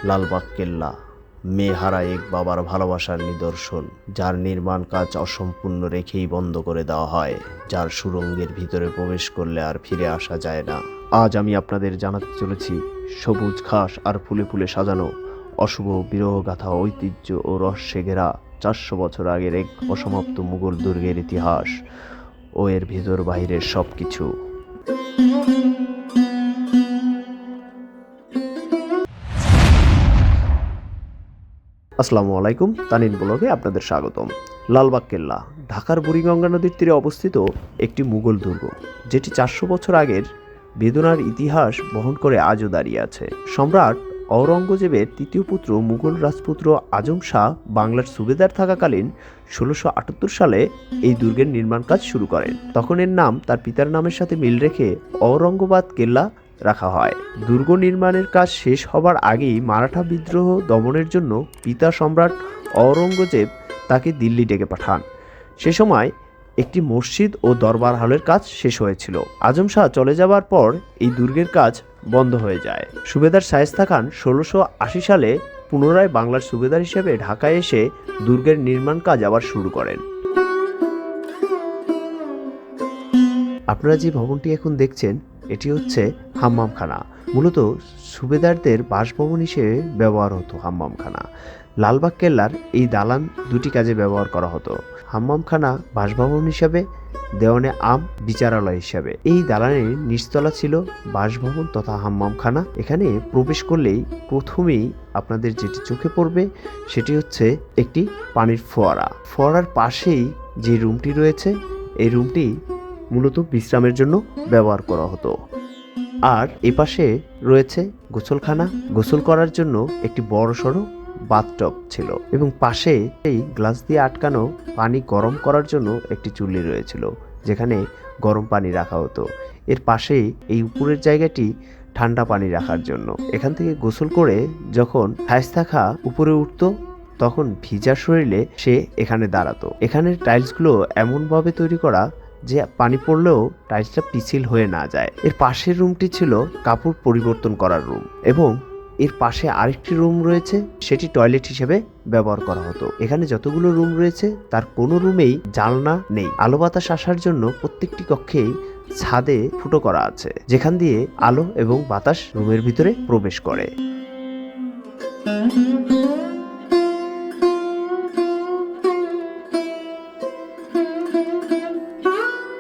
লালবাগ কেল্লা মেয়েহারা এক বাবার ভালোবাসার নিদর্শন, যার নির্মাণ কাজ অসম্পূর্ণ রেখেই বন্ধ করে দেওয়া হয়, যার সুড়ঙ্গের ভিতরে প্রবেশ করলে আর ফিরে আসা যায় না। আজ আমি আপনাদের জানাতে চলেছি সবুজ ঘাস আর ফুলে ফুলে সাজানো অশুভ বিরহগাথা, ঐতিহ্য ও রহস্যে ঘেরা 400 বছর আগের এক অসমাপ্ত মুঘল দুর্গের ইতিহাস ও এর ভিতর বাহিরের সবকিছু। আসসালামু আলাইকুম, তানিন ব্লগে আপনাদের স্বাগতম। লালবাগ কেল্লা ঢাকার বুড়িগঙ্গা নদীর তীরে অবস্থিত একটি মুঘল দুর্গ, যেটি 400 বছর আগের বেদনার ইতিহাস বহন করে আজও দাঁড়িয়ে আছে। সম্রাট ঔরঙ্গজেবের তৃতীয় পুত্র মুঘল রাজপুত্র আজম শাহ বাংলার সুবেদার থাকাকালীন 1678 সালে এই দুর্গের নির্মাণ কাজ শুরু করেন। তখন এর নাম তার পিতার নামের সাথে মিল রেখে ঔরঙ্গাবাদ কেল্লা রাখা হয়। দুর্গ নির্মাণের কাজ শেষ হবার আগেই মারাঠা বিদ্রোহ দমনের জন্য পিতা সম্রাট ঔরঙ্গজেব তাকে দিল্লি ডেকে পাঠান। সে সময় একটি মসজিদ ও দরবার হলের কাজ শেষ হয়েছিল। আজম শাহ চলে যাবার পর এই দুর্গের কাজ বন্ধ হয়ে যায়। সুবেদার শায়েস্তা খান 1680 সালে পুনরায় বাংলার সুবেদার হিসেবে ঢাকায় এসে দুর্গের নির্মাণ কাজ আবার শুরু করেন। আপনারা যে ভবনটি এখন দেখছেন, এটি হচ্ছে হাম্মামখানা। মূলত সুবেদারদের বাসভবন হিসেবে ব্যবহার হতো হাম্মামখানা। লালবাগ কেল্লার এই দালান দুটি কাজে ব্যবহার করা হতো। হাম্মামখানা বাসভবন হিসাবে, দেওয়ানে আম বিচারালয় হিসাবে। এই দালানের নিচতলা ছিল বাসভবন তথা হাম্মামখানা। এখানে প্রবেশ করলেই প্রথমেই আপনাদের যেটি চোখে পড়বে সেটি হচ্ছে একটি পানির ফোয়ারা। ফোয়ারার পাশেই যে রুমটি রয়েছে, এই রুমটি মূলত বিশ্রামের জন্য ব্যবহার করা হতো। আর এপাশে রয়েছে গোসলখানা। গোসল করার জন্য একটি বড় সড়ো বাথটব ছিল এবং পাশে এই গ্লাস দিয়ে আটকানো পানি গরম করার জন্য একটি চুল্লি রয়েছিল, যেখানে গরম পানি রাখা হতো। এর পাশেই এই উপরের জায়গাটি ঠান্ডা পানি রাখার জন্য। এখান থেকে গোসল করে যখন শায়েস্তা খাঁ উপরে উঠতো, তখন ভিজা শরীরে সে এখানে দাঁড়াতো। এখানের টাইলসগুলো এমনভাবে তৈরি করা যে পানি পড়লেও টাইলসটা পিছিল হয়ে না যায়। এর পাশের রুমটি ছিল কাপড় পরিবর্তন করার রুম এবং এর পাশে আরেকটি রুম রয়েছে, সেটি টয়লেট হিসেবে ব্যবহার করা হতো। এখানে যতগুলো রুম রয়েছে তার কোনো রুমেই জানলা নেই। আলো বাতাস আসার জন্য প্রত্যেকটি কক্ষেই ছাদে ফুটো করা আছে, যেখান দিয়ে আলো এবং বাতাস রুমের ভিতরে প্রবেশ করে।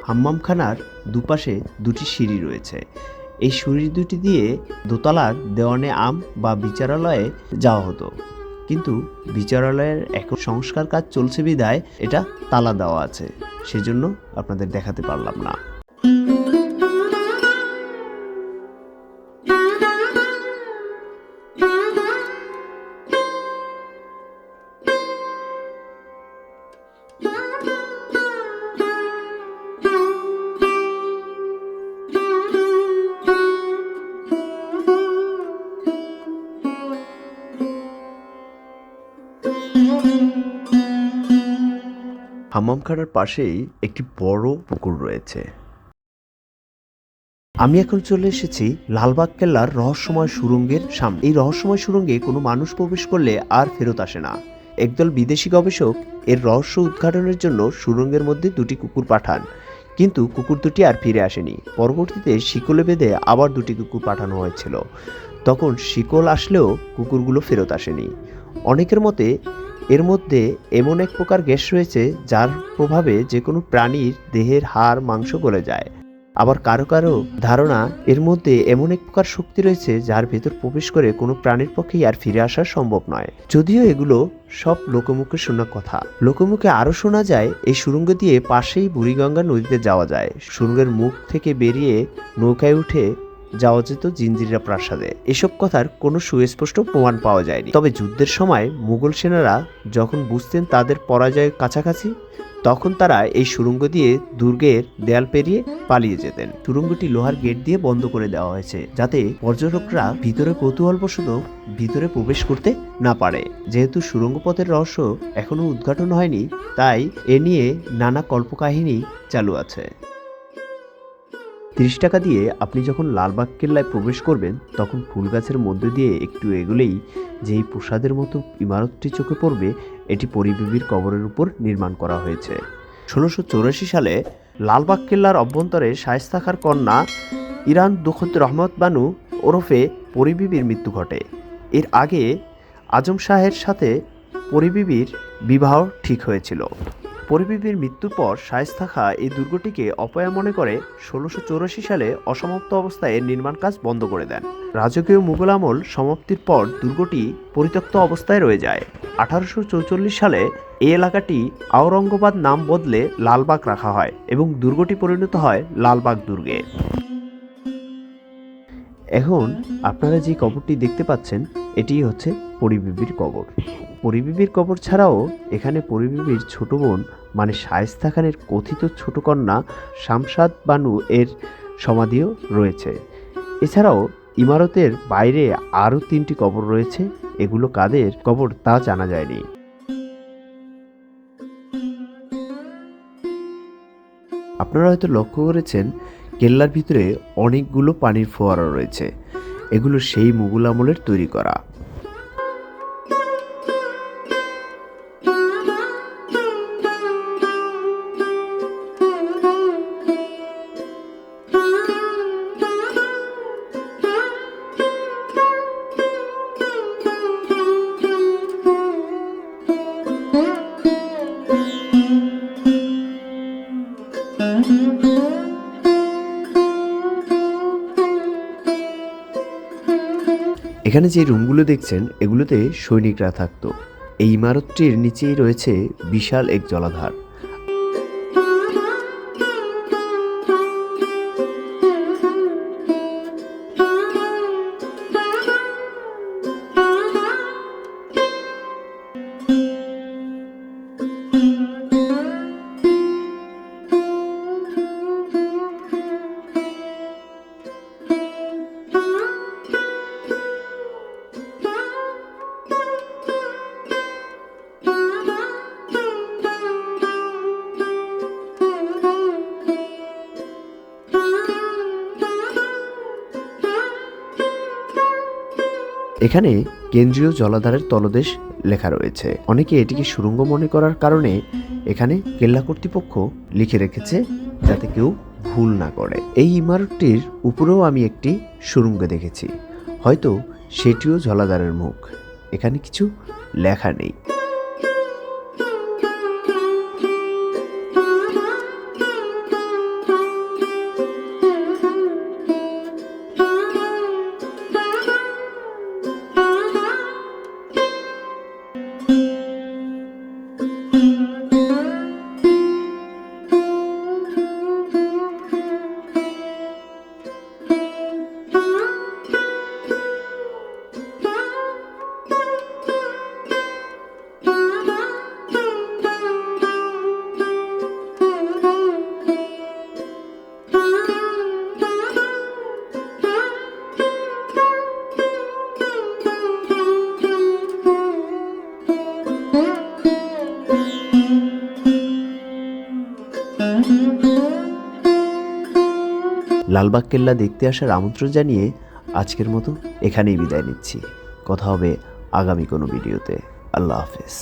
হাম্মামখানার দুপাশে দুটি সিঁড়ি রয়েছে। এই সিঁড়ি দুটি দিয়ে দোতলার দেওয়ানে আম বা বিচারালয়ে যাওয়া হতো, কিন্তু বিচারালয়ের এখন সংস্কার কাজ চলছে বিধায় এটা তালা দেওয়া আছে, সেজন্য আপনাদের দেখাতে পারলাম না। হাম্মামখানার পাশেই একটি বড় পুকুর রয়েছে। আমি এখন চলে এসেছি লালবাগ কেল্লার রহস্যময় সুড়ঙ্গের সামনে। এই রহস্যময় সুড়ঙ্গে কোনো মানুষ প্রবেশ করলে আর ফেরত আসে না। একদল বিদেশি গবেষক এর রহস্য উদ্ঘাটনের জন্য সুড়ঙ্গের মধ্যে দুটি কুকুর পাঠান, কিন্তু কুকুর দুটি আর ফিরে আসেনি। পরবর্তীতে শিকলে বেঁধে আবার দুটি কুকুর পাঠানো হয়েছিল। তখন শিকল আসলেও কুকুরগুলো ফেরত আসেনি। অনেকের মতে এর মধ্যে এমন এক প্রকার গ্যাস রয়েছে যার প্রভাবে যে কোনো প্রাণীর দেহের হাড় মাংস গলে যায়। আবার কারো কারো ধারণা এর মধ্যে এমন এক প্রকার শক্তি রয়েছে যার ভেতর প্রবেশ করে কোনো প্রাণীর পক্ষেই আর ফিরে আসা সম্ভব নয়। যদিও এগুলো সব লোকমুখে শোনা কথা। লোকমুখে আরো শোনা যায় এই সুড়ঙ্গ দিয়ে পাশেই বুড়িগঙ্গা নদীতে যাওয়া যায়। সুড়ঙ্গের মুখ থেকে বেরিয়ে নৌকায় উঠে যাওয়া যেত জিঞ্জিরা প্রাসাদে। এসব কথার কোনো সুস্পষ্ট প্রমাণ পাওয়া যায়নি। তবে যুদ্ধের সময় মুঘল সেনারা যখন বুঝতেন তাদের পরাজয়ের কাছাকাছি, তখন তারা এই সুড়ঙ্গ দিয়ে দুর্গের দেয়াল পেরিয়ে পালিয়ে যেতেন। সুড়ঙ্গটি লোহার গেট দিয়ে বন্ধ করে দেওয়া হয়েছে, যাতে পর্যটকরা ভিতরে কৌতূহলবশত ভিতরে প্রবেশ করতে না পারে। যেহেতু সুড়ঙ্গ পথের রহস্য এখনো উদ্ঘাটন হয়নি, তাই এ নিয়ে নানা কল্পকাহিনী চালু আছে। 30 টাকা দিয়ে আপনি যখন লালবাগ কেল্লায় প্রবেশ করবেন তখন ফুল গাছের মধ্যে দিয়ে একটু এগোলেই যেই প্রসাদের মতো ইমারতটি চোখে পড়বে, এটি পরী বিবির কবরের উপর নির্মাণ করা হয়েছে। 1684 সালে লালবাগ কেল্লার অভ্যন্তরে শায়েস্তা খাঁর কন্যা ইরান দুখত রহমত বানু ওরফে পরী বিবির মৃত্যু ঘটে। এর আগে আজম শাহের সাথে পরী বিবির বিবাহ ঠিক হয়েছিল। পরী বিবির মৃত্যুর পর শায়েস্তা খাঁ এই দুর্গটিকে অপয়া মনে করে 1684 সালে অসমাপ্ত অবস্থায় এর নির্মাণ কাজ বন্ধ করে দেন। রাজকীয় মুঘল আমল সমাপ্তির পর দুর্গটি পরিত্যক্ত অবস্থায় রয়ে যায়। 1844 সালে এই এলাকাটি আওরঙ্গাবাদ নাম বদলে লালবাগ রাখা হয় এবং দুর্গটি পরিণত হয় লালবাগ দুর্গে। এখন আপনারা যে কবরটি দেখতে পাচ্ছেন এটি হচ্ছে পরী বিবির কবর। পরী বিবির কবর ছাড়াও এখানে পরী বিবির ছোট বোন মানে শায়েস্তা খানের কথিত ছোট কন্যা শামশাদ বানু এর সমাধিও রয়েছে। এছাড়াও ইমারতের বাইরে আরও 3টি কবর রয়েছে, এগুলো কাদের কবর তা জানা যায়নি। আপনারা হয়তো লক্ষ্য করেছেন কেল্লার ভিতরে অনেকগুলো পানির ফোয়ারা রয়েছে, এগুলো সেই মুঘল আমলের তৈরি করা। এখানে যে রুমগুলো দেখছেন এগুলোতে সৈনিকরা থাকতো। এই ইমারতটির নিচেই রয়েছে বিশাল এক জলাধার। এখানে কেন্দ্রীয় জলাধারের তলদেশ লেখা রয়েছে। অনেকে এটিকে সুড়ঙ্গ মনে করার কারণে এখানে কেল্লা কর্তৃপক্ষ লিখে রেখেছে যাতে কেউ ভুল না করে। এই ইমারতটির উপরেও আমি একটি সুড়ঙ্গ দেখেছি, হয়তো সেটিও জলাধারের মুখ। এখানে কিছু লেখা নেই। লালবাগ কেল্লা দেখতে আসার আমন্ত্রণ জানিয়ে আজকের মতো এখানেই বিদায় নিচ্ছি। কথা হবে আগামী কোনো ভিডিওতে। আল্লাহ হাফেজ।